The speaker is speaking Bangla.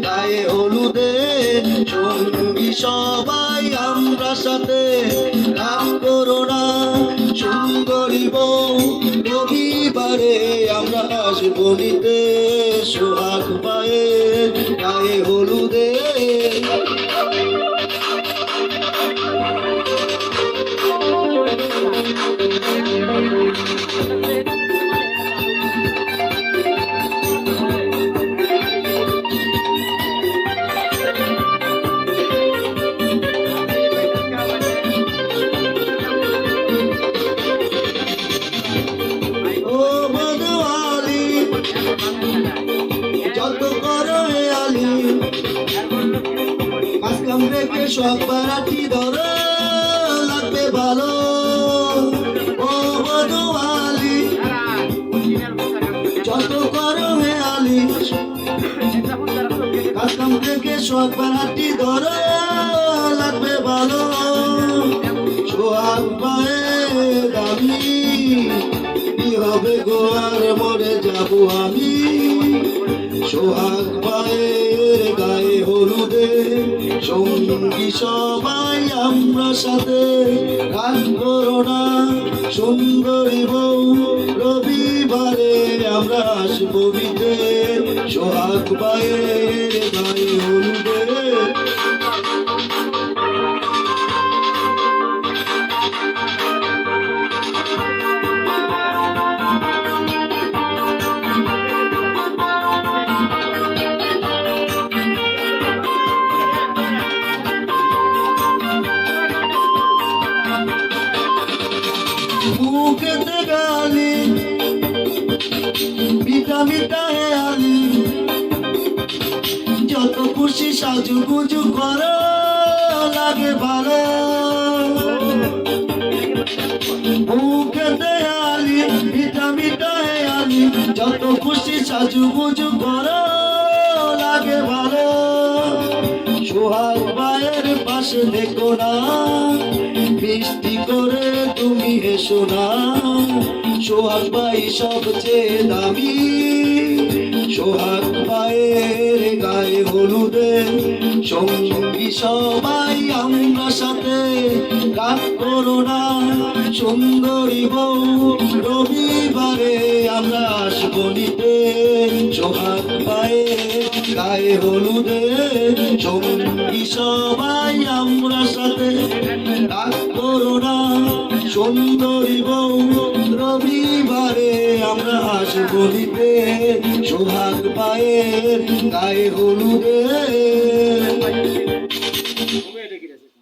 গায়ে হলুদে সঙ্গী সবাই আমরা সাথে, রাগ করো না সুন্দরী বউ, রবিবারে আমরা আসবো নিতে সোহাগ মায়ের গায়ে হলুদে। যত করো হে আলী মাঝখান থেকে সব বারাটি ধরো লাগবে ভালো। ও মধু আলী যত করো হে আলী মাঝখান থেকে সব বারাটি ধরো লাগবে ভালো। সোহাগ পায়ের দামি কি হবে গো আর মরে যাবো আমি। সোহাগ পায়ের গায়ে হলুদে সঙ্গী সবাই আমরা সাথে, রাগ করো না সুন্দরী বউ, রবিবারে আমরা আসবো বিতে সোহাগ পায়ের গায়ে হলুদে। মুখেতে গালি মিঠা মিঠা হে আলি, যত খুশি সাজু গুজু করো লাগে ভালো। মুখেতে আলি মিঠা মিঠা হে আলি, যত খুশি সাজু গুজু করো লাগে ভালো। সোহাগ মায়ের পাশে দেখো না বৃষ্টি করে তুমি হেসো না, সোহাগ ভাই সবচেয়ে দামি। সোহাগ ভাইয়ের গায়ে হলুদে সঙ্গী সবাই আমরা সাথে, রাগ করো না সুন্দরী বউ, রবিবারে আমরা আসবো নিতে সোহাগ ভাইয়ের গায়ে হলুদে সঙ্গী সবাই আমরা সাথে, রাগ করো না সুন্দরী বউ, রবিবারে আমরা আসবো নিতে সোহাগ পায়ের গায়ে হলুদে।